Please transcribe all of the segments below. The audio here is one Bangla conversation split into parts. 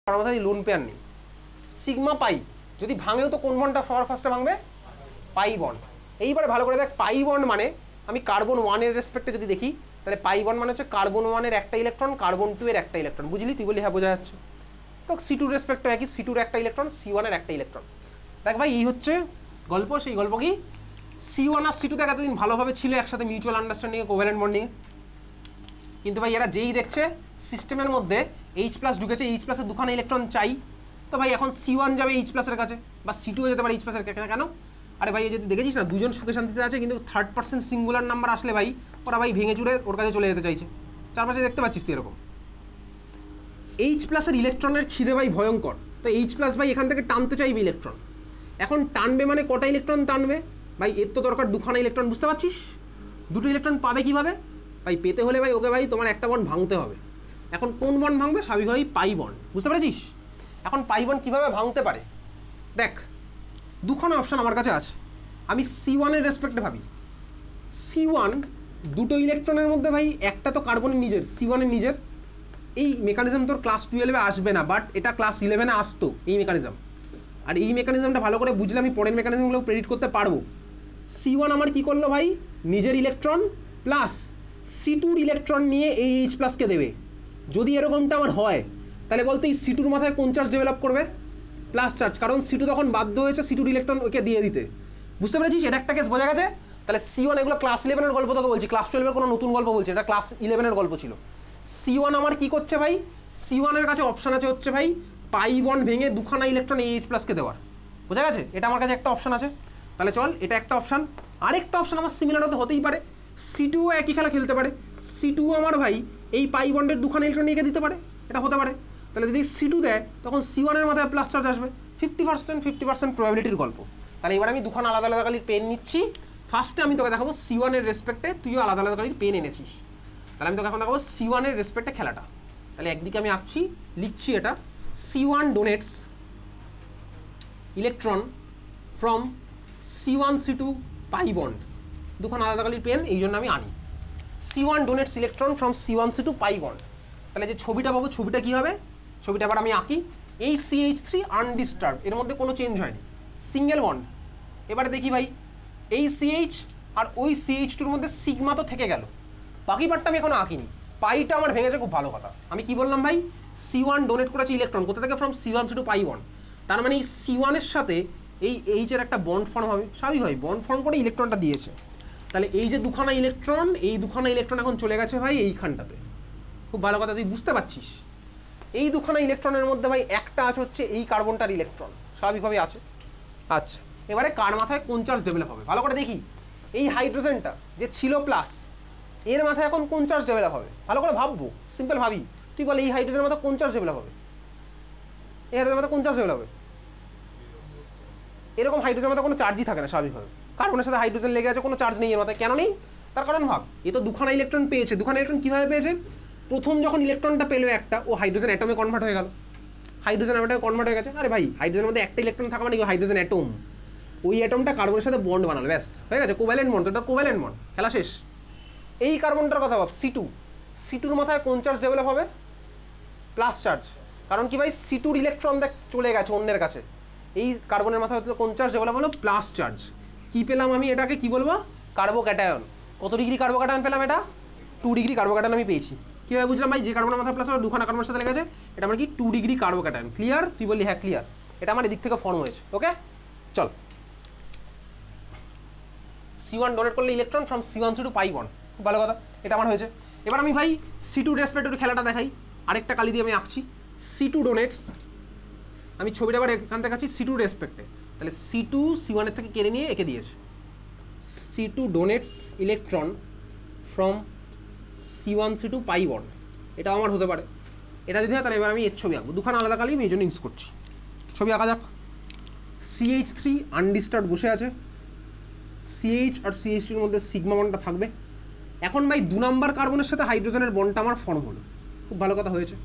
আমার মাথায় লোন পেয়ার নেই। সিগমা পাই যদি ভাঙেও তো কোন বন্ডটা সবার ফার্স্টে ভাঙবে? Pi bond. এইবারে ভালো করে দেখ, পাই বন্ড মানে আমি কার্বন 1 এর রেসপেক্টে যদি দেখি তাহলে পাই বন্ড মানে হচ্ছে কার্বন 1 এর একটা ইলেকট্রন, কার্বন 2 এর একটা ইলেকট্রন। বুঝলি? তুই বলি হ্যাঁ বোঝা যাচ্ছে। তো C2 রেসপেক্টে একই, C2 এর একটা ইলেকট্রন, C1 এর একটা ইলেকট্রন। দেখ ভাই এই হচ্ছে গল্প। সেই গল্প কি C1 আর C2 দেখ এতদিন ভালোভাবে ছিল একসাথে মিউচুয়াল আন্ডারস্ট্যান্ডিং এ, কোভ্যালেন্ট বন্ডিংয়ে। কিন্তু ভাই এরা যেই দেখছে সিস্টেমের মধ্যে H+ ঢুকেছে, H+ এর দুখানা ইলেকট্রন চাই, তো ভাই এখন C1 যাবে H+ এর কাছে বা C2 যেতে পারে H+ এর কাছে। কেন? আরে ভাই এই যে তুই দেখেছিস না, দুজন সুখে শান্তিতে আছে, কিন্তু থার্ড পার্সন সিঙ্গুলার নাম্বার আসলে ভাই ওরা ভাই ভেঙে চুড়ে ওর কাছে চলে যেতে চাইছে। চারপাশে দেখতে পাচ্ছিস তুই এরকম। H+ এর ইলেকট্রনের খিদে ভাই ভয়ঙ্কর। তো H+ ভাই এখান থেকে টানতে চাইবে ইলেকট্রন। এখন টানবে মানে কটা ইলেকট্রন টানবে? ভাই এর তো দরকার দুখানা ইলেকট্রন, বুঝতে পারছিস? দুটো ইলেকট্রন পাবে কিভাবে? ভাই পেতে হলে ভাই ওকে ভাই তোমার একটা বন্ড ভাঙতে হবে। এখন কোন বন্ড ভাঙবে? স্বাভাবিকভাবেই পাই বন্ড। বুঝতে পেরেছিস? এখন পাই বন্ড কীভাবে ভাঙতে পারে দেখ, দুখানা অপশান আমার কাছে আছে। আমি C1 এর রেসপেক্টে ভাবি। C1 দুটো ইলেকট্রনের মধ্যে ভাই একটা তো কার্বনের নিজের, C1 এর নিজের। এই মেকানিজম তোর ক্লাস 12-এ আসবে না, বাট এটা ক্লাস 11-এ আসতো এই মেকানিজম। আর এই মেকানিজমটা ভালো করে বুঝলে আমি পরের মেকানিজমগুলো প্রেডিক্ট করতে পারবো। C1 আমার কি করলো ভাই? নিজের ইলেকট্রন প্লাস C2-র ইলেকট্রন নিয়ে এই H+কে দেবে। যদি এরকমটা আমার হয় তাহলে বলতে এই C2-র মাথায় কোন চার্জ ডেভেলপ করবে? প্লাস চার্জ, কারণ C2 তখন বাধ্য হয়েছে C2-র ইলেকট্রন ওকে দিয়ে দিতে। বুঝতে পেরেছিস? এটা একটা কেস বোঝা গেছে। তাহলে C1 এগুলো ক্লাস 11-এর গল্প তোকে বলছি, ক্লাস 12-এর কোনো নতুন গল্প বলছি, এটা ক্লাস 11-এর গল্প ছিল। C1 আমার কি করছে ভাই? C1 এর কাছে অপশান আছে হচ্ছে ভাই পাই বন্ড ভেঙে দুখানা ইলেকট্রন এই H+কে দেওয়ার। বোঝা গেছে? এটা আমার কাছে একটা অপশান আছে। তাহলে চল, এটা একটা অপশান। আরেকটা অপশান আমার সিমিলার হতেই পারে, C2 একই খেলা খেলতে পারে। C2 আমার ভাই এই পাই বন্ডের দুখানা ইলেকট্রন এঁকে দিতে পারে, এটা হতে পারে। তাহলে যদি C2 দেয় তখন C1 এর মাথায় প্লাস চার্জ আসবে। 50% প্রবাবিলিটির গল্প। তাহলে এবার আমি দুখানা আলাদা আলাদা কালির পেন নিচ্ছি। ফার্স্টে আমি তোকে দেখাবো C1 এর রেসপেক্টে, তুইও আলাদা আলাদা কালির পেন এনেছিস। তাহলে আমি তোকে এখন দেখাবো C1 এর রেসপেক্টে খেলাটা। তাহলে একদিকে আমি আঁকছি, লিখছি এটা C1 donates electron from C1C2 pi bond. দুখানা আলাদা কালির পেন এই জন্য আমি আনি। C1 donates electron from C1C2 pi bond. তাহলে যে ছবিটা পাবো, ছবিটা কী হবে? ছবিটা আবার আমি আঁকি। এই CH3 আনডিস্টার্ব, এর মধ্যে কোনো চেঞ্জ হয়নি, সিঙ্গেল বন্ড। এবারে দেখি ভাই এই CH আর ওই CH2-র মধ্যে সিগমা তো থেকে গেল, বাকি পার্টটা আমি এখনো আঁকিনি। পাইটা আমার ভেঙেছে, খুব ভালো কথা। আমি কি বললাম ভাই? C1 ডোনেট করেছে ইলেকট্রন কোথা থেকে? From C1C2 pi bond. তার মানে এই C1 এর সাথে এই H-এর একটা বন্ড ফর্ম হবে, স্বাভাবিক হয়, বন্ড ফর্ম করে ইলেকট্রনটা দিয়েছে। তাহলে এই যে দুখানা ইলেকট্রন, এই দুখানা ইলেকট্রন এখন চলে গেছে ভাই এইখানটাতে। খুব ভালো কথা, তুই বুঝতে পারছিস? এই দুখানা ইলেকট্রনের মধ্যে ভাই একটা আছে হচ্ছে এই কার্বনটার ইলেকট্রন, স্বাভাবিকভাবে আছে। আচ্ছা, এবারে কার মাথায় কোন চার্জ ডেভেলপ হবে ভালো করে দেখি। এই হাইড্রোজেনটা যে ছিল প্লাস, এর মাথায় এখন কোন চার্জ ডেভেলপ হবে? ভালো করে ভাববো, সিম্পল ভাবি। তুই বল এই হাইড্রোজেনের মাথায় কোন চার্জ ডেভেলপ হবে? এই হাইড্রোজেনের মাথায় কোন চার্জ ডেভেলপ হবে? এরকম হাইড্রোজেনের মাথায় কোনো চার্জই থাকে না স্বাভাবিকভাবে। কার্বনের সাথে হাইড্রোজেন লেগে আছে, কোনো চার্জ নেই এর মাথায়। কেন নেই? তার কারণ ভাব, এ তো দুখানা ইলেকট্রন পেয়েছে। দুখানা ইলেকট্রন কীভাবে পেয়েছে? প্রথম যখন ইলেকট্রনটা পেলো একটা, ও হাইড্রোজেন অ্যাটমে কনভার্ট হয়ে গেল, হাইড্রোজেন অ্যাটমে কনভার্ট হয়ে গেছে। আরে ভাই হাইড্রোজেনের মধ্যে একটা ইলেকট্রন থাকা মানে হাইড্রোজেন অ্যাটম, ওই অ্যাটমটা কার্বনের সাথে বন্ড বানালো, ব্যাস হয়ে গেছে, কোভ্যালেন্ট বন্ড। ওটা কোভ্যালেন্ট বন্ড, খেলা শেষ। এই কার্বনটার কথা ভাব, C2-র মাথায় কোন চার্জ ডেভেলপ হবে? Plus charge. কারণ কি ভাই? C2-র ইলেকট্রন দেখ চলে গেছে অন্যের কাছে। এই কার্বনের মাথায় কোন চার্জ ডেভেলপ হলো? Plus charge. কি পেলাম আমি? এটাকে কি বলবো? কার্বোক্যাটায়ন। কত ডিগ্রি কার্বোক্যাটায়ন পেলাম? এটা 2 ডিগ্রি কার্বোক্যাটায়ন আমি পেয়েছি। কীভাবে বুঝলাম ভাই? যে কার্বনের মাথায় প্লাস দুখানা কার্বনের সাথে লেগেছে, এটা আমার কি 2 ডিগ্রি কার্বোক্যাটায়ন। ক্লিয়ার? তুই বললি হ্যাঁ ক্লিয়ার। এটা আমার এদিক থেকে ফর্ম হয়েছে। ওকে চল, C1 ডোনেট করলে electron from C1C2 pi bond, খুব ভালো কথা, এটা আমার হয়েছে। এবার আমি ভাই C2 রেসপেক্টে খেলাটা দেখাই। আরেকটা কালি দিয়ে আমি আঁকছি C2 ডোনেটস। আমি ছবিটা আবার এখান থেকে আছি C2 রেসপেক্টে। তাহলে C2 C1 এর থেকে কেড়ে নিয়ে এঁকে দিয়েছে। C2 donates electron from C1C2 pi bond, এটা আমার হতে পারে। এটা যদি হয় তাহলে এবার আমি এর ছবি আঁকবো। দুখানা আলাদা কালি আমি এই জন্য ইউজ করছি। ছবি আঁকা যাক। CH3 আনডিস্টার্ব বসে আছে, CH আর CH2-র মধ্যে সিগমা বন্ডটা থাকবে। এখন ভাই 2 নম্বর কার্বনের সাথে হাইড্রোজেনের বন্ডটা আমার ফর্ম হলো, খুব ভালো কথা হয়েছে।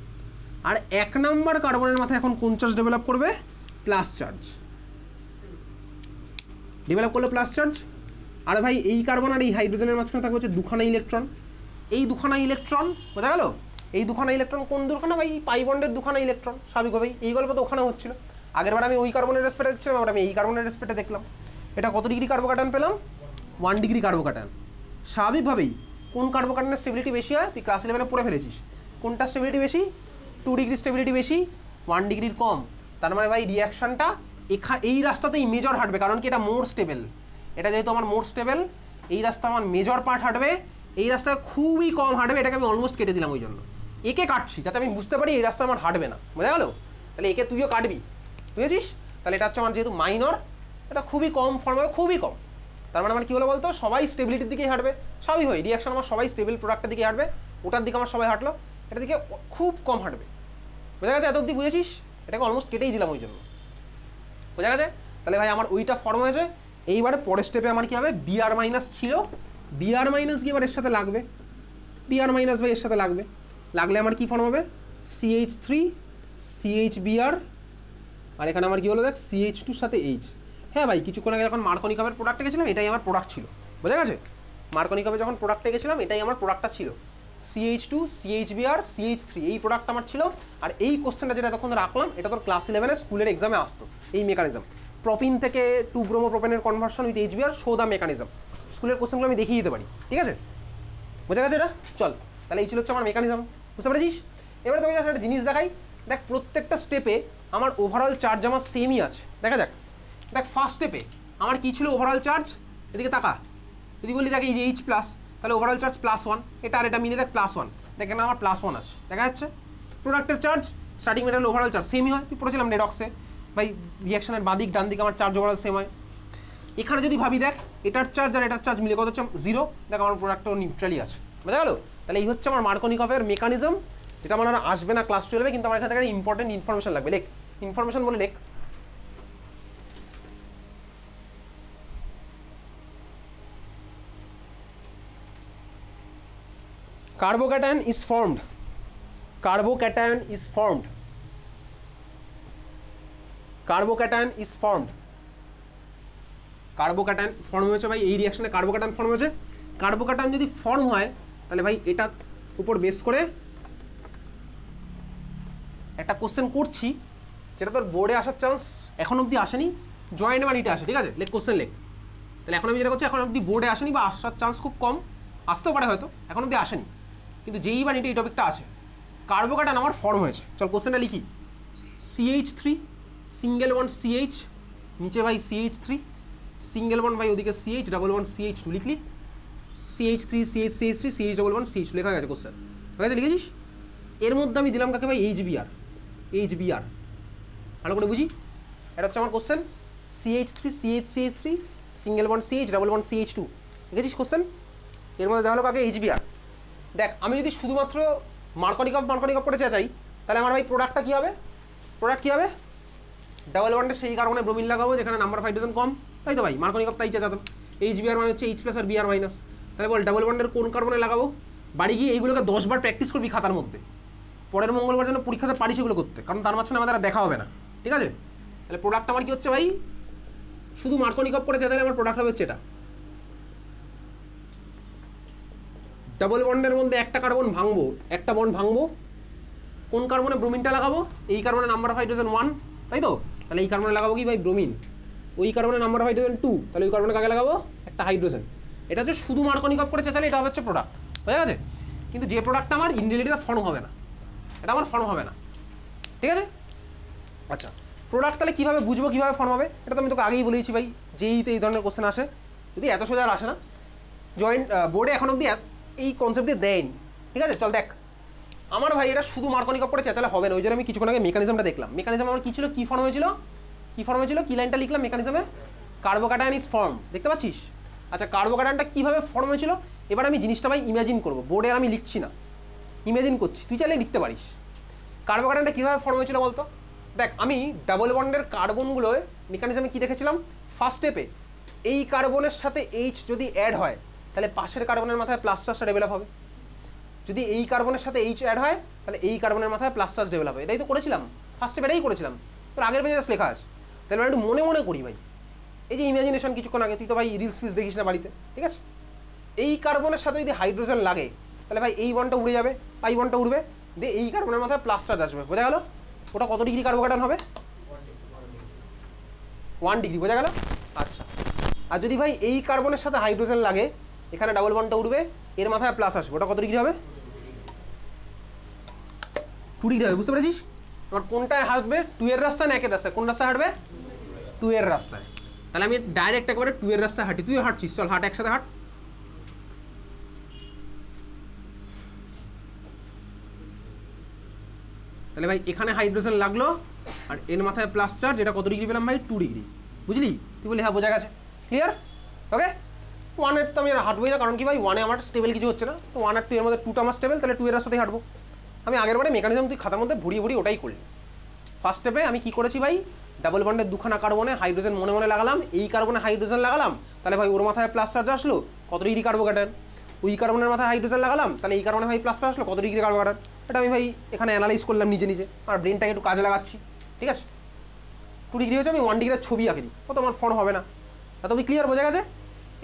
আর 1 নম্বর কার্বনের মাথায় এখন কোন চার্জ ডেভেলপ করবে? প্লাস চার্জ ডেভেলপ করলে প্লাস চার্জ। আর ভাই এই কার্বন আর এই হাইড্রোজেনের মাঝখানে থাকবে হচ্ছে দুখানা ইলেকট্রন। এই দুখানা ইলেকট্রন বোঝা গেল? এই দুখানা ইলেকট্রন কোন দুখানা ভাই? পাই বন্ডের দুখানা ইলেকট্রন, স্বাভাবিকভাবেই এই গল্প তো ওখানে হচ্ছিল। আগেরবার আমি ওই কার্বনের রেসপেক্টে দেখছিলাম, এবার আমি এই কার্বনের রেসপেক্টে দেখলাম। এটা কত ডিগ্রি কার্বোক্যাটায়ন পেলাম? 1 ডিগ্রি কার্বোক্যাটায়ন। স্বাভাবিকভাবেই কোন কার্বোক্যাটায়নের স্টেবিলিটি বেশি হয়? তুই ক্লাস 11-এ পড়ে ফেলেছিস। কোনটা স্টেবিলিটি বেশি? 2 ডিগ্রি স্টেবিলিটি বেশি, 1 ডিগ্রির কম। তার মানে ভাই রিয়াকশনটা এই রাস্তাতেই মেজর হাঁটবে, কারণ কি এটা মোর স্টেবল। এটা যেহেতু আমার মোর স্টেবল, এই রাস্তা আমার মেজর পার্ট হাঁটবে, এই রাস্তায় খুবই কম হাঁটবে। এটাকে আমি অলমোস্ট কেটে দিলাম, ওই জন্য একে কাটছি যাতে আমি বুঝতে পারি এই রাস্তা আমার হাঁটবে না। বোঝা গেল? তাহলে একে তুইও কাটবি, বুঝেছিস? তাহলে এটা হচ্ছে আমার যেহেতু মাইনর, এটা খুবই কম ফর্ম হবে, খুবই কম। তার মানে আমার কী হলো বলতো, সবাই স্টেবিলিটির দিকেই হাঁটবে। স্বাভাবিক হয়, রিয়াকশন আমার সবাই স্টেবল প্রোডাক্টের দিকে হাঁটবে, ওটার দিকে আমার সবাই হাঁটলো, এটার দিকে খুব কম হাঁটবে। বোঝা গেছে? এত অব্দি বুঝেছিস? এটাকে অলমোস্ট কেটেই দিলাম ওই জন্য। বোঝা গেছে? তাহলে ভাই আমার ওইটা ফর্ম হয়েছে। এইবারে পরের স্টেপে আমার কী হবে? বিআর মাইনাস ছিল, বিআর মাইনাস কি এবার এর সাথে লাগবে, বিআর মাইনাস ভাই এর সাথে লাগবে, লাগলে আমার কি ফর্ম হবে? CH3 CHBr, আর এখানে আমার কি হলো দেখ, CH2 সাথে H। হ্যাঁ ভাই, কিছুক্ষণ আগে যখন মার্কনি কাপের প্রোডাক্টে গেছিলাম এটাই আমার প্রোডাক্ট ছিল। বোঝা গেছে? মার্কনি কাপে যখন প্রোডাক্টে গেছিলাম এটাই আমার প্রোডাক্টটা ছিল, CH2 CHBr CH3 এই প্রোডাক্টটা আমার ছিল। আর এই কোশ্চেনটা যেটা তখন রাখলাম এটা তোর ক্লাস 11-এ স্কুলের এক্সামে আসতো, এই মেকানিজম, প্রপিন থেকে 2 ব্রোমোপ্রোপেনের conversion with HBr, show the mechanism. স্কুলের কোশ্চেনগুলো আমি দেখিয়ে দিতে পারি, ঠিক আছে? বোঝা গেছে এটা? চল, তাহলে এই ছিল হচ্ছে আমার মেকানিজম, বুঝতে পেরেছিস? এবারে তোকে একটা জিনিস দেখাই, দেখ প্রত্যেকটা স্টেপে আমার ওভারঅল চার্জ আমার সেমই আছে। দেখা যাক, দেখ ফার্স্ট স্টেপে আমার কী ছিল ওভারঅল চার্জ? এদিকে তাকা, যদি বলি দেখ এই যে H প্লাস, তাহলে ওভারঅল চার্জ +1, এটা আর এটা মিলে দেখ +1, দেখ এখানে আমার +1 আছে, দেখা যাচ্ছে? প্রোডাক্টের charge, starting metal overall charge সেমই হয়, তুই পড়েছিলাম নেডক্সে ভাই, রিয়াকশনের বাদিক ডান দিকে আমার চার্জ ওভারঅল সেম হয়। এখানে যদি ভাবি দেখ এটার চার্জ আর এটার চার্জ মিলে কত হচ্ছে? 0, দেখ আমার প্রোডাক্টও নিউট্রালি আছে। বোঝা গেল? তাহলে এই হচ্ছে আমার মার্কনিকভের মেকানিজম, যেটা আমার আসবে না ক্লাস 12-এ, কিন্তু আমার এখান থেকে ইম্পর্টেন্ট ইনফরমেশন লাগবে। লেখ ইনফরমেশন বলে লেখ। Carbocation is formed. Carbocation is formed. Carbocation is formed. Carbocation form হয়েছে ভাই, এই রিয়াকশনে কার্বোক্যাটায়ন ফর্ম হয়েছে। কার্বোক্যাটায়ন যদি ফর্ম হয় তাহলে ভাই এটার উপর বেস করে একটা কোশ্চেন করছি, যেটা তোর বোর্ডে আসার চান্স এখন অবধি আসেনি, জয়েন্ট বা নিটে আসে, ঠিক আছে? লেখ কোশ্চেন লেখ। তাহলে এখন আমি যেটা করছি, এখন অবধি বোর্ডে আসেনি বা আসার চান্স খুব কম, আসতেও পারে হয়তো, এখন অবধি আসেনি, কিন্তু যেই বা নিটে এই টপিকটা আছে। কার্বোক্যাটায়ন আমার ফর্ম হয়েছে, চল কোশ্চেনটা লিখি। CH3 সিঙ্গেল বন্ড CH, নিচে ভাই CH3 সিঙ্গেল বন্ড ভাই, ওদিকে CH double bond CH2 লিখলি, CH3 CH3 CH double bond CH2 লেখা গেছে কোশ্চেন, হয়ে গেছে? লিখেছিস? এর মধ্যে আমি দিলাম কাকে ভাই? HBr। ভালো করে বুঝি, এটা হচ্ছে আমার question, CH3 CH3 single bond CH double bond CH2, লিখেছিস কোশ্চেন? এর মধ্যে দেওয়া হলো কাকে? HBr। দেখ আমি যদি শুধুমাত্র মার্কনি কাপ করে চাই, তাহলে আমার ভাই প্রোডাক্টটা কী হবে? প্রোডাক্ট কী হবে? ডাবল বন্ডের সেই কারণে ব্রোমিন লাগাবো যেখানে নাম্বার অফ হাইড্রোজেন কম, তাই তো ভাই? মার্কনি কাপ তাই চাইতাম। HBr মানে হচ্ছে H+ আর Br মাইনাস। তাহলে বল ডাবল বন্ডের কোন কার্বনে লাগাবো? বাড়ি গিয়ে এইগুলোকে 10 বার প্র্যাকটিস করবি খাতার মধ্যে, পরের মঙ্গলবার যেন পরীক্ষাতে পারিস এগুলো করতে, কারণ তার মাঝখানে আমাদের আর দেখা হবে না, ঠিক আছে? তাহলে প্রোডাক্ট আমার কী হচ্ছে ভাই? শুধু মার্কনি কাপ করে চাই তাহলে আমার প্রোডাক্ট হবে হচ্ছে এটা, ডাবল বন্ডের মধ্যে একটা কার্বন ভাঙবো, একটা বন্ড ভাঙবো, কোন কার্বনে ব্রোমিনটা লাগাবো? এই কার্বনে নাম্বার অফ হাইড্রোজেন 1, তাই তো? তাহলে এই কার্বনে লাগাবো কি ভাই? ব্রোমিন। ওই কার্বনে নাম্বার অফ হাইড্রোজেন 2, তাহলে ওই কার্বনে কাকে লাগাবো? একটা হাইড্রোজেন। এটা হচ্ছে শুধু মার্কনি কাপ করে চেঁচালে এটা হচ্ছে প্রোডাক্ট, হয়ে গেছে? কিন্তু যে প্রোডাক্টটা আমার ইন রিয়েলিটিতে ফর্ম হবে না, এটা আমার ফর্ম হবে না, ঠিক আছে? আচ্ছা, প্রোডাক্ট তাহলে কীভাবে বুঝবো, কীভাবে ফর্ম হবে? এটা তো আমি তোকে আগেই বলেছি ভাই, যেইতে এই ধরনের কোশ্চেন আসে, যদি এত সোজা আর আসে না, জয়েন্ট বোর্ডে এখন অব্দি এই কনসেপ্ট দিয়ে দেয়নি, ঠিক আছে? চল দেখ, আমার ভাই এটা শুধু মার্কনি কাপ করে চেঁচালে হবে না, ওই জন্য আমি কিছুক্ষণ আগে মেকানিজমটা দেখলাম। মেকানিজম আমার কী ছিল, কী ফর্ম হয়েছিল, কী ফর্ম হয়েছিল, কী লাইনটা লিখলাম মেকানিজমে? কার্বোক্যাটায়ন ইজ ফর্ম, দেখতে পাচ্ছিস? আচ্ছা, কার্বোক্যাটায়নটা কীভাবে ফর্ম হয়েছিল এবার আমি জিনিসটা ভাই ইমাজিন করবো, বোর্ডে আর আমি লিখছি না, ইমাজিন করছি, তুই চাইলে লিখতে পারিস। কার্বোক্যাটায়নটা কীভাবে ফর্ম হয়েছিল বলতো? দেখ আমি ডাবল বন্ডের কার্বনগুলোয় মেকানিজমে কী দেখেছিলাম? ফার্স্ট স্টেপে এই কার্বনের সাথে H যদি অ্যাড হয় তাহলে পাশের কার্বনের মাথায় প্লাস চার্জটা ডেভেলপ হবে, যদি এই কার্বনের সাথে H অ্যাড হয় তাহলে এই কার্বনের মাথায় প্লাস চার্জ ডেভেলপ হবে। এটাই তো করেছিলাম ফার্স্ট স্টেপ, এটাই করেছিলাম, তোর আগের পেজে লেখা আছে। তাহলে একটু মনে মনে করি ভাই, এই যে ইমাজিনেশন কিছুক্ষণ আগে, তুই তো ভাই রিলস ফিস দেখিস না বাড়িতে, ঠিক আছে? এই কার্বনের সাথে যদি হাইড্রোজেন লাগে তাহলে ভাই এই বন্ডটা উড়ে যাবে, পাই বন্ডটা উড়বে, দিয়ে এই কার্বনের মাথায় প্লাস চার্জ আসবে, বোঝা গেল? ওটা কত ডিগ্রি কার্বোক্যাটায়ন হবে? 1 ডিগ্রি, বোঝা গেল? আচ্ছা, আর যদি ভাই এই কার্বনের সাথে হাইড্রোজেন লাগে, এখানে ডাবল বন্ডটা উঠবে, এর মাথায় প্লাস আসবে, ওটা কত ডিগ্রি হবে? 2 ডিগ্রি হবে, বুঝতে পেরেছিস? এবার কোনটায় হাঁটবে? 2 এর রাস্তায় না 1 এর রাস্তায়? কোন রাস্তায় হাঁটবে? 2 এর রাস্তায়। তাহলে আমি ডাইরেক্ট একেবারে 2 এর রাস্তায় হাঁটি। তুইও হাঁটছিস, চল হাঁট, একসাথে হাঁট। তাহলে ভাই এখানে হাইড্রোজেন লাগলো, আর এর মাথায় প্লাস চার্জ, এটা কত ডিগ্রি পেলাম ভাই? 2 ডিগ্রি, বুঝলি? তুই বলি হ্যাঁ বোঝা গেছে, ক্লিয়ার? ওকে, 1 এর তো আমি আর হাঁটবোই না, কারণ কি ভাই 1 এ আমার স্টেবল কিছু হচ্ছে না, তো 1 আর 2 এর মধ্যে 2টা আমার স্টেবল, তাহলে 2 এর রাস্তাতেই হাঁটবো। আমি আগের বারে মেকানিজম তুই খাতার মধ্যে ভরিয়ে ভরিয়ে ওটাই করলি। ফার্স্ট স্টেপে আমি কি করেছি ভাই? ডাবল বন্ডের দুখানা কার্বনে হাইড্রোজেন মনে মনে লাগালাম, এই কার্বনে হাইড্রোজেন লাগালাম, তাহলে ভাই ওর মাথায় প্লাস চার্জ আসলো, কত ডিগ্রি কার্বোক্যাটায়ন? ওই কার্বনের মাথায় হাইড্রোজেন লাগালাম, তাহলে এই কার্বনে ভাই প্লাস চার্জ আসলো, কত ডিগ্রি কার্বোক্যাটায়ন? এটা আমি ভাই এখানে অ্যানালাইজ করলাম নিজে নিজে, আর ব্রেনটাকে একটু কাজে লাগাচ্ছি, ঠিক আছে? 2 ডিগ্রি হচ্ছে, আমি 1 ডিগ্রির ছবি আঁকে দিই, ও তো আমার ফর্ম হবে না। তা তুমি ক্লিয়ার, বোঝা গেছে?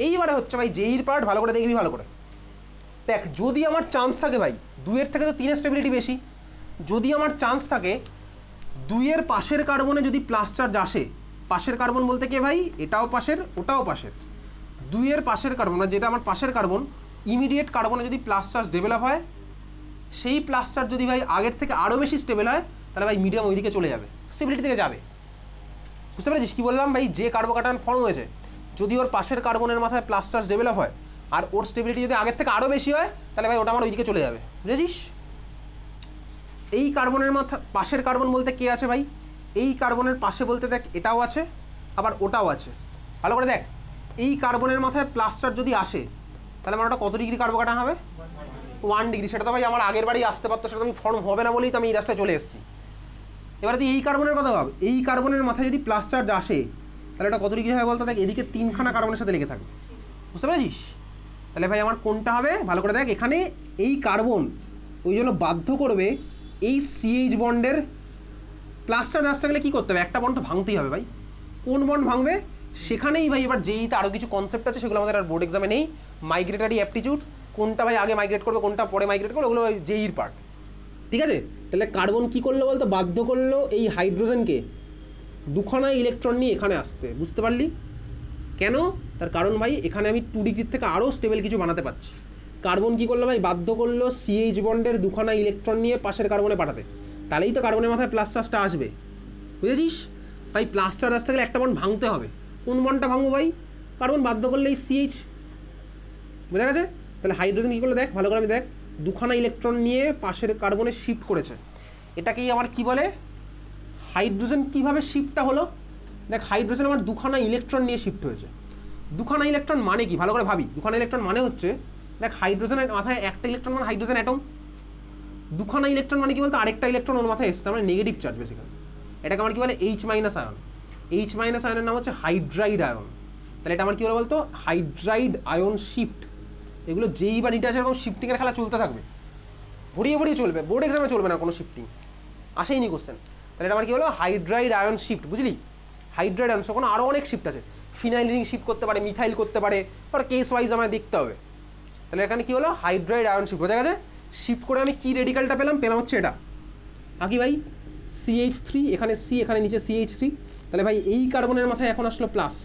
এইবারে হচ্ছে ভাই জেইর পার্ট, ভালো করে দেখবি, ভালো করে দেখ। যদি আমার চান্স থাকে ভাই 2 এর থেকে তো 3 এর স্টেবিলিটি বেশি, যদি আমার চান্স থাকে 2 এর পাশের কার্বনে যদি প্লাস চার্জ আসে, পাশের কার্বন বলতে কে ভাই? এটাও পাশের, ওটাও পাশের। 2 এর পাশের কার্বন, যেটা আমার পাশের কার্বন, ইমিডিয়েট কার্বনে যদি প্লাস চার্জ ডেভেলপ হয়, সেই প্লাস চার্জ যদি ভাই আগের থেকে আরও বেশি স্টেবল হয়, তাহলে ভাই মিডিয়াম ওইদিকে চলে যাবে, স্টেবিলিটি থেকে যাবে। বুঝতে পেরেছিস কি বললাম ভাই? যে কার্বোক্যাটায়ন ফর্ম হয়েছে, যদি ওর পাশের কার্বনের মাথায় প্লাস চার্জ ডেভেলপ হয়, আর ওর স্টেবিলিটি যদি আগের থেকে আরও বেশি হয়, তাহলে ভাই ওটা আমার ওইদিকে চলে যাবে, বুঝেছিস? এই কার্বনের মাথা পাশের কার্বন বলতে কে আছে ভাই? এই কার্বনের পাশে বলতে দেখ এটাও আছে, আবার ওটাও আছে, ভালো করে দেখ। এই কার্বনের মাথায় প্লাস চার্জ যদি আসে, তাহলে আমার ওটা কত ডিগ্রি কার্বোক্যাটায়ন হবে? 1 ডিগ্রি। সেটা তো ভাই আমার আগের বাড়ি আসতে পারতো, সেটা আমি ফর্ম হবে না বলেই তো আমি এই রাস্তায় চলে এসেছি। এবারে তুই এই কার্বনের কথা ভাব, এই কার্বনের মাথায় যদি প্লাস চার্জ আসে, তাহলে এটা কত ডিগ্রি হবে বলতো? দেখ এদিকে 3খানা কার্বনের সাথে লেগে থাকবে, বুঝতে পেরেছিস? তাহলে ভাই আমার কোনটা হবে ভালো করে দেখ। এখানে এই কার্বন ওই জন্য বাধ্য করবে এই সিএইচ বন্ডের প্লাস চার্জ আসতে গেলে কী করতে হবে? একটা বন্ড তো ভাঙতেই হবে ভাই। কোন বন্ড ভাঙবে? সেখানেই ভাই এবার যেইতে আরও কিছু কনসেপ্ট আছে, সেগুলো আমাদের আর বোর্ড এক্সামে নেই। মাইগ্রেটারি অ্যাপটিটিউড, কোনটা ভাই আগে মাইগ্রেট করবে, কোনটা পরে মাইগ্রেট করবে, ওগুলো জেইর পার্ট, ঠিক আছে? তাহলে কার্বন কী করলো বলতো? বাধ্য করলো এই হাইড্রোজেনকে 2খানা ইলেকট্রন নিয়ে এখানে আসতে, বুঝতে পারলি? কেন? তার কারণ ভাই এখানে আমি 2 ডিগ্রির থেকে আরও স্টেবল কিছু বানাতে পারছি। কার্বন কী করলো ভাই? বাধ্য করলো সিএইচ বন্ডের 2খানা ইলেকট্রন নিয়ে পাশের কার্বনে পাঠাতে, তাহলেই তো কার্বনের মাথায় প্লাস চার্জটা আসবে, বুঝেছিস? ভাই প্লাস চার্জ আসতে গেলে একটা বন্ড ভাঙতে হবে। কোন বন্ডটা ভাঙবো ভাই? কার্বন বাধ্য করলে এই সিএইচ, বোঝা গেছে? তাহলে হাইড্রোজেন কী করলো দেখ, ভালো করে আমি দেখ, 2খানা ইলেকট্রন নিয়ে পাশের কার্বনে শিফট করেছে। এটাকেই আবার কি বলে? হাইড্রোজেন কিভাবে শিফটটা হলো? দেখ হাইড্রোজেন আমার 2খানা ইলেকট্রন নিয়ে শিফট হয়েছে। 2খানা ইলেকট্রন মানে কি? ভালো করে ভাবি। 2খানা ইলেকট্রন মানে হচ্ছে, দেখ হাইড্রোজেনের মাথায় একটা ইলেকট্রন মানে হাইড্রোজেন অ্যাটম, 2খানা ইলেকট্রন মানে কি বলতো? আরেকটা ইলেকট্রন ওর মাথায় এসছে, মানে নেগেটিভ চার্জ বেসিক্যালি। এটাকে আমার কি বলে? H minus ion. H minus আয়নের নাম হচ্ছে হাইড্রাইড আয়ন। তাহলে এটা আমার কি বলে বলতো? Hydride ion shift. এগুলো যেই বা নিটে আছে এরকম শিফটিংয়ের খেলা চলতে থাকবে, ভরিয়ে ভরিয়ে চলবে, বোর্ড এক্সামে চলবে না কোনো শিফটিং, আসেইনি কোশ্চেন। তাহলে এটা আমার কি হলো? হাইড্রাইড আয়ন শিফট, বুঝলি? হাইড্রাইড আয়ন কোনো আরও অনেক শিফট আছে, ফিনাইল রিং শিফট করতে পারে, মিথাইল করতে পারে, আর কেস ওয়াইজ আমায় দেখতে হবে। তাহলে এখানে কি হলো? হাইড্রাইড আয়ন শিফট, বোঝা গেছে? শিফট করে আমি কি রেডিকালটা পেলাম হচ্ছে এটা, আঁকি ভাই CH3, এখানে সি, এখানে নিচে CH3। তাহলে ভাই এই কার্বনের মাথায় এখন আসলো প্লাস,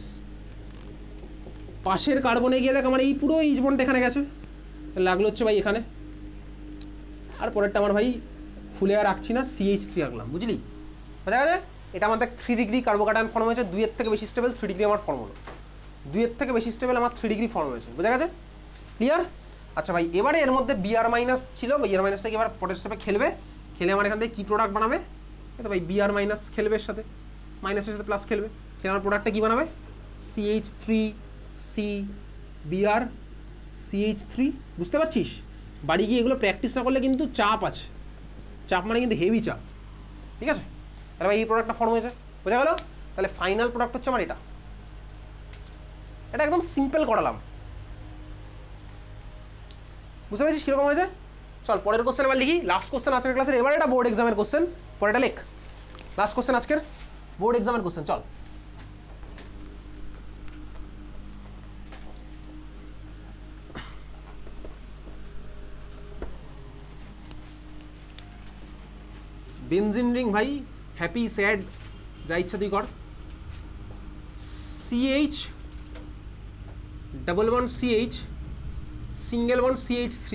পাশের কার্বনে গিয়ে দেখ আমার এই পুরো এইচ বন্ডটা এখানে গেছে, লাগলো হচ্ছে ভাই এখানে। আর পরেরটা আমার ভাই ফুলে আর রাখছি না, CH3 আঁকলাম, বুঝলি? বোঝা গেছে? এটা আমার দেখ 3 ডিগ্রি কার্বোক্যাটায়ন ফর্ম হয়েছে, 2 এর থেকে বেশি স্টেবল, 3 ডিগ্রি আমার ফর্ম হলো। 2 এর থেকে বেশি স্টেবল আমার 3 ডিগ্রি ফর্ম হয়েছে, বোঝা গেছে? ক্লিয়ার? আচ্ছা ভাই এবারে এর মধ্যে বিআর মাইনাস ছিল, বিআর মাইনাস থেকে এবার পরের স্টেপে খেলবে, খেলে আমার এখান থেকে কী প্রোডাক্ট বানাবে? এটা ভাই বিআর মাইনাস খেলবে, এর সাথে মাইনাসের সাথে প্লাস খেলবে, খেলে আমার প্রোডাক্টটা কী বানাবে? CH3C বিআর CH3, বুঝতে পারছিস? বাড়ি গিয়ে এগুলো প্র্যাকটিস না করলে কিন্তু চাপ আছে, চাপ মানে কিন্তু হেভি চাপ, ঠিক আছে? তাহলে ভাই এই প্রোডাক্টটা ফর্ম হয়েছে, বোঝা গেল? তাহলে ফাইনাল প্রোডাক্ট হচ্ছে আমার এটা। এটা একদম সিম্পল করালাম, বুঝতে পেরেছিস কীরকম হয়েছে? চল পরের কোশ্চেন এবার লিখি, লাস্ট কোশ্চেন আজকের ক্লাসের, এবার এটা বোর্ড এক্সামের কোশ্চেন, পরেটা লেখ। লাস্ট কোশ্চেন আজকের বোর্ড এক্সামের কোশ্চেন, চল। বেনজিন রিং ভাই, হ্যাপি স্যাড যা ইচ্ছা তুই কর। CH double bond CH single bond CH3,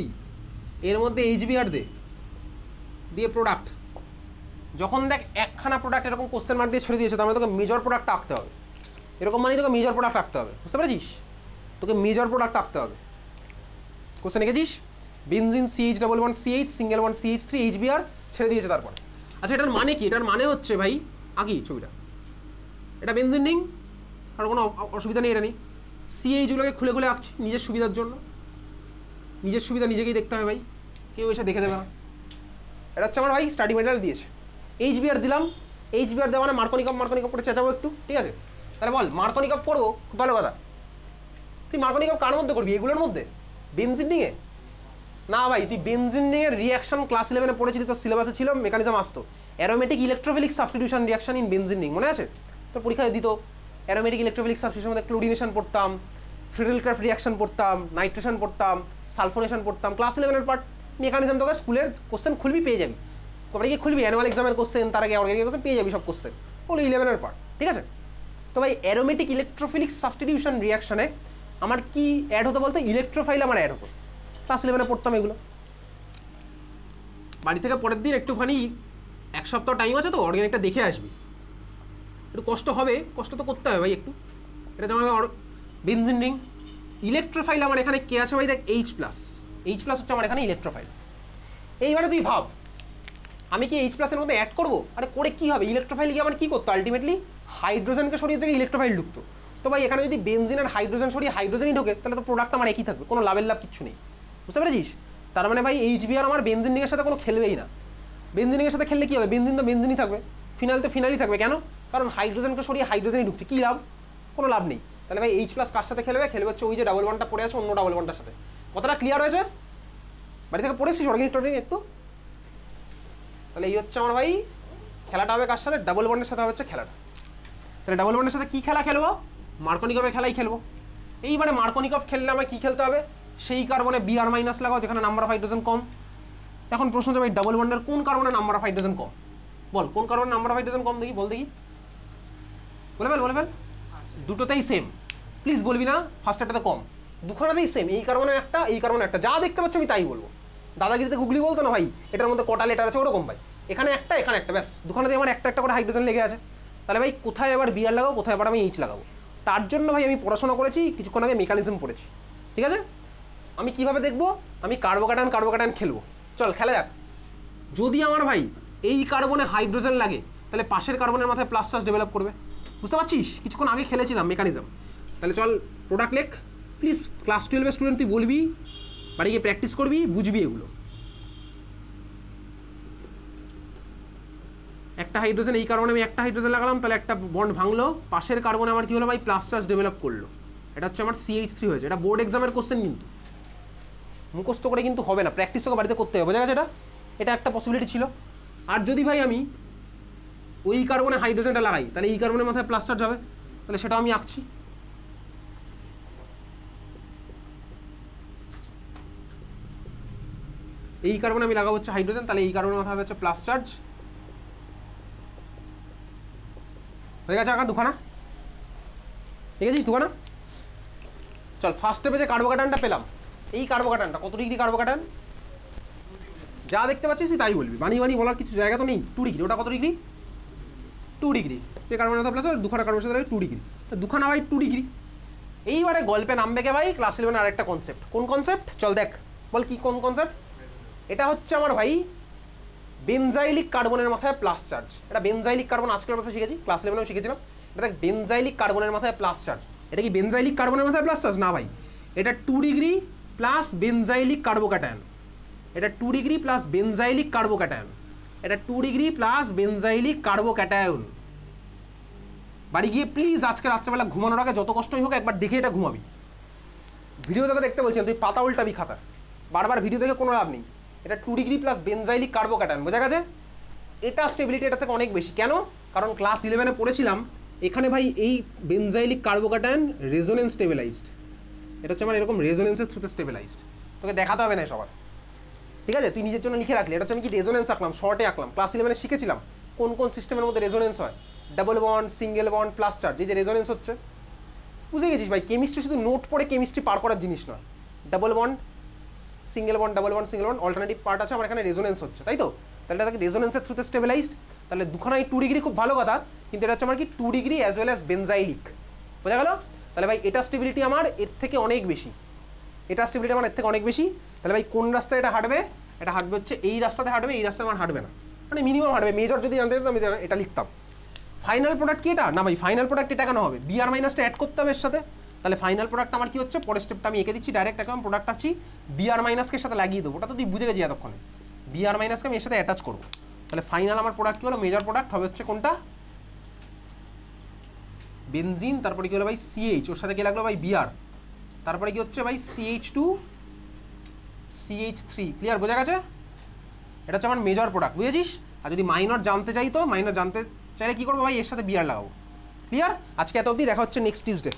এর মধ্যে HBr দিয়ে প্রোডাক্ট। যখন দেখ একখানা প্রোডাক্ট এরকম কোশ্চেন মার্ক দিয়ে ছেড়ে দিয়েছে, তার মানে তোকে মেজর প্রোডাক্ট আঁকতে হবে। এরকম মানে তোকে মেজর প্রোডাক্ট আঁকতে হবে, বুঝতে পেরেছিস? তোকে মেজর প্রোডাক্ট আঁকতে হবে। কোশ্চেন এঁকেছিস benzene CH double bond CH single bond CH3 HBr ছেড়ে দিয়েছে তারপর। আচ্ছা এটার মানে কি? এটার মানে হচ্ছে ভাই আঁকি ছবিটা, এটা বেনজিন রিং, কারণ কোনো অসুবিধা নেই, এটা নেই। CHগুলোকে খুলে খুলে আঁকছি নিজের সুবিধার জন্য, নিজের সুবিধা নিজেকেই দেখতে হবে ভাই, কেউ এসে দেখে দেবে না। এটা হচ্ছে আমার ভাই স্টাডি মেটেরিয়াল দিয়েছে। HBr দিলাম, HBr দেওয়া মানে মার্কনিকভ করে চেঁচাবো একটু, ঠিক আছে? তাহলে বল মার্কনিকভ করবো, খুব ভালো কথা। তুই মার্কনিকভ কার মধ্যে করবি? এগুলোর মধ্যে? বেনজিন রিংয়ে না ভাই, তুই বেনজিন রিংয়ের রিয়াকশন ক্লাস 11-এ পড়েছিলি, তোর সিলেবাসে ছিল, মেকানিজম আসতো aromatic electrophilic substitution reaction in benzene ring, মনে আছে? তোর পরীক্ষায় দিত অ্যারোমেটিক ইলেকট্রোফিলিক সাবস্টিটিউশনের মধ্যে ক্লোরিনেশন পড়তাম, ফ্রিডেলক্রাফট রিয়াকশন পড়তাম, নাইট্রেশন পড়তাম, সালফোনেশন পড়তাম। ক্লাস 11-এর পার্ট মেকানিজম তোকে স্কুলের কোশ্চেন খুলবি পেয়ে যাবি, কবে গিয়ে খুলবি অ্যানুয়াল এক্সামের কোশ্চেন, তার আগে অর্গানিক কোশ্চেন পেয়ে যাবি, সব কোশ্চেন ওগুলো 11-এর পার্ট, ঠিক আছে? তো ভাই অ্যারোমেটিক ইলেকট্রোফিলিক সাবস্টিটিউশন রিয়াকশনে আমার কি অ্যাড হতো বলতে? ইলেকট্রোফাইল আমার অ্যাড হতো। ক্লাস 11-এ পড়তাম এগুলো। বাড়ি থেকে পরের দিন একটুখানি, এক সপ্তাহ টাইম আছে তো, অর্গানিকটা দেখে আসবি। একটু কষ্ট হবে, কষ্ট তো করতে হবে ভাই একটু। এটা যেমন বেনজিন রিং, ইলেকট্রোফাইল আমার এখানে কে আছে ভাই? দেখ H+, হচ্ছে আমার এখানে ইলেকট্রোফাইল। এইবারে তুই ভাব আমি কি H+ এর মধ্যে অ্যাড করবো? আরে করে কি হবে? ইলেকট্রোফাইল গিয়ে আমার কি করতো? আলটিমেটলি হাইড্রোজেনকে সরিয়ে জায়গায় ইলেকট্রোফাইল ঢুকতো। তো ভাই এখানে যদি বেনজিন আর হাইড্রোজেন সরিয়ে হাইড্রোজেনই ঢোকে, তাহলে তো প্রোডাক্ট আমার একই থাকবে, কোনো লাভের লাভ কিচ্ছু নেই, বুঝতে পেরেছিস? তার মানে ভাই HBr আমার বেনজিন রিংয়ের সাথে কোনো খেলবেই না। বেনজিন রিংয়ের সাথে খেললে কি হবে? বেনজিন তো বেনজিনই থাকবে, ফিনাল তো ফিনালই থাকবে। কেন? কারণ হাইড্রোজেনকে সরিয়ে হাইড্রোজেনই ঢুকছে, কী লাভ? কোনো লাভ নেই। তাহলে ভাই H+ কার সাথে খেলবে? খেলবে হচ্ছে ওই যে ডাবল বন্ডটা পড়ে আছে অন্য ডাবল বন্ডটার সাথে। কথাটা ক্লিয়ার হয়েছে? বাড়ি থেকে পড়েছিস অর্গানিক টর্গানিক একটু? তাহলে এই হচ্ছে আমার ভাই খেলাটা হবে কার সাথে? ডাবল বন্ডের সাথে হচ্ছে খেলাটা। তাহলে ডাবল বন্ডের সাথে কী খেলা খেলবো? মার্কনিকভের খেলাই খেলবো। এইবারে মার্কনিকভ খেললে আমার কী খেলতে হবে? সেই কার্বনে Br- লাগাও যেখানে নাম্বার অফ হাইড্রোজেন কম। এখন প্রশ্ন হচ্ছে ভাই ডাবল বন্ডের কোন কার্বনের নাম্বার অফ হাইড্রোজেন কম? বল কোন কার্বনের নাম্বার অফ হাইড্রোজেন কম দেখি, বল দেখি, বলে ফেল। দুটোতেই সেম, প্লিজ বলবি না ফার্স্ট একটাতে কম, দুখানাতেই সেম। এই কার্বনে একটা, এই কার্বনে একটা, যা দেখতে পাচ্ছ আমি তাই বলবো। দাদাগিরিতে গুগলি বলতো না ভাই এটার মধ্যে কটা লেটার আছে, ওরকম ভাই এখানে একটা এখানে একটা, ব্যাস দুখানাতে আমার একটা একটা করে হাইড্রোজেন লেগে আছে। তাহলে ভাই কোথায় এবার Br লাগাবো, কোথায় এবার আমি H লাগাবো? তার জন্য ভাই আমি পড়াশোনা করেছি, কিছুক্ষণ আগে মেকানিজম পড়েছি, ঠিক আছে? আমি কিভাবে দেখবো? আমি কার্বোকাটায়ন খেলবো। চল খেলা যাক। যদি আমার ভাই এই কার্বনে হাইড্রোজেন লাগে, তাহলে পাশের কার্বনের মাথায় প্লাস চার্জ ডেভেলপ করবে, বুঝতে পারছিস? কিছুক্ষণ আগে খেলেছিলাম মেকানিজম। তাহলে চল প্রোডাক্ট লেখ প্লিজ। ক্লাস 12-এর স্টুডেন্ট, তুই বলবি, বাড়ি গিয়ে প্র্যাকটিস করবি, বুঝবি এগুলো। একটা হাইড্রোজেন, এই কার্বনে আমি একটা হাইড্রোজেন লাগালাম, তাহলে একটা বন্ড ভাঙলো, পাশের কার্বনে আমার কি হলো ভাই? প্লাস চার্জ ডেভেলপ করলো, এটা হচ্ছে আমার CH3 হয়েছে। এটা বোর্ড এক্সামের কোশ্চেন, কিন্তু মুখস্থ করে কিন্তু হবে না, প্র্যাকটিস তোকে বাড়িতে করতে হবে, বোঝা গেছে? এটা একটা পসিবিলিটি ছিল। আর যদি ভাই আমি ওই কার্বনে হাইড্রোজেনটা লাগাই, তাহলে এই কার্বনের মাথায় প্লাস চার্জ হবে, তাহলে সেটাও আমি আঁকছি। এই কার্বনে আমি লাগাবো হচ্ছে হাইড্রোজেন, তাহলে এই কার্বনের মাথায় হচ্ছে প্লাস চার্জ। হয়ে গেছে আঁকা দুখানা, ঠিক আছে দুখানা। চল ফার্স্ট স্টেপে যে কার্বোকাটায়নটা পেলাম, এই কার্বোকাটায়নটা কত ডিগ্রি কার্বোকাটায়ন? যা দেখতে পাচ্ছিস তাই বলবি, বানিয়ে বলার কিছু জায়গা তো নেই। 2 ডিগ্রি। ওটা কত ডিগ্রি? 2 ডিগ্রি। যে কার্বনের মাথা প্লাস দুখানা কার্বনের সাথে 2 ডিগ্রি, দুখানা ভাই 2 ডিগ্রি। এইবারে গল্পে নামবে কে ভাই? ক্লাস 11 আরেকটা কনসেপ্ট। কোন কনসেপ্ট? চল দেখ, বল কি কোন কনসেপ্ট? এটা হচ্ছে আমার ভাই বেনজাইলিক কার্বনের মাথায় প্লাস চার্জ। এটা বেনজাইলিক কার্বন আজকের ক্লাসে শিখেছি, ক্লাস 11-এও শিখেছিলাম। এটা দেখ বেনজাইলিক কার্বনের মাথায় প্লাস চার্জ। এটা কি বেনজাইলিক কার্বনের মাথায় প্লাস চার্জ? না ভাই, এটা 2 ডিগ্রি প্লাস বেনজাইলিক কার্বোকাটায়ন। এটা 2 ডিগ্রি প্লাস বেনজাইলিক কার্বোকাটায়ন। এটা 2 ডিগ্রি প্লাস বেনজাইলিক কার্বোক্যাটায়ন। বাড়ি গিয়ে প্লিজ আজকে রাত্রেবেলা ঘুমানোর আগে যত কষ্টই হোক একবার দেখে এটা ঘুমাবি। ভিডিও দেখে দেখতে বলছি না, তুই পাতা উল্টাবি খাতা, বারবার ভিডিও দেখে কোনো লাভ নেই। এটা 2 ডিগ্রি প্লাস বেনজাইলিক কার্বোক্যাটায়ন, বোঝা গেছে? এটা স্টেবিলিটি এটা থেকে অনেক বেশি। কেন? কারণ ক্লাস 11-এ পড়েছিলাম এখানে ভাই এই বেনজাইলিক কার্বোক্যাটায়ন রেজোনেন্স স্টেবিলাইজড। এটা হচ্ছে আমার এরকম রেজোনেন্সের থ্রুতে স্টেবিলাইজড, তোকে দেখাতে হবে না সবার। ঠিক আছে, তুই নিজের জন্য লিখে রাখলি। এটা হচ্ছে আমি কি রেজোনেন্স আঁকলাম, শর্টে আঁকলাম। ক্লাস 11 শিখেছিলাম কোন কোন সিস্টেমের মধ্যে রেজোনেন্স হয়, double bond, single bond, plus charge, এই যে রেজোনেন্স হচ্ছে। বুঝে গেছিস ভাই, কেমিস্ট্রি শুধু নোট পড়ে কেমিস্ট্রি পার করার জিনিস নয়। Double bond, single bond, double bond, single bond, alternative part আছে, আমার এখানে রেজোনেন্স হচ্ছে, তাই তো? তাহলে এটাকে রেজোনেন্সের থ্রুতে স্টেবিলাইজড, তাহলে দুখানাই 2 ডিগ্রি, খুব ভালো কথা, কিন্তু এটা হচ্ছে আমার কি 2 ডিগ্রি অ্যাজ ওয়েল অ্যাজ বেনজাইলিক। বোঝা গেল? তাহলে ভাই এটা স্টেবিলিটি আমার এর থেকে অনেক বেশি, এটা স্টেবিলিটি আমার এর থেকে অনেক বেশি। তাহলে ভাই কোন রাস্তায় এটা হাঁটবে? এটা হাঁটবে হচ্ছে এই রাস্তাতে হাঁটবে, এই রাস্তায় আমার হাঁটবে না, মানে মিনিমাম হাঁটবে। মেজর যদি জানতে আমি এটা লিখতাম। ফাইনাল প্রোডাক্ট কি এটা? না ভাই ফাইনাল প্রোডাক্ট এটা কেন হবে? বিআর মাইনাসটা অ্যাড করতে হবে এর সাথে। তাহলে ফাইনাল প্রোডাক্ট আমার কি হচ্ছে? পরের স্টেপটা আমি এঁকে দিচ্ছি ডাইরেক্ট, এখন প্রোডাক্ট আছি বিআর মাইনাসকে সাথে লাগিয়ে দেবো। ওটা তো তুই বুঝে গেছি এতক্ষণে, বিআর মাইনাসকে আমি এর সাথে অ্যাটাচ করবো। তাহলে ফাইনাল আমার প্রোডাক্ট কি হলো? মেজর প্রোডাক্ট হবে হচ্ছে কোনটা? বেনজিন, তারপরে কি হলো ভাই? সিএইচ, ওর সাথে কি লাগলো ভাই? বিআর, তারপরে কি হচ্ছে ভাই? CH2 CH3। ক্লিয়ার? বোঝা গেছে? এটা হচ্ছে আমার মেজর প্রোডাক্ট, বুঝেছিস? আর যদি মাইনর জানতে চাই, তো মাইনর জানতে চাইলে কি করবো ভাই? এর সাথে বিআর লাগাবো। ক্লিয়ার? আজকে এত অবধি, দেখা হচ্ছে নেক্সট টিউসডে।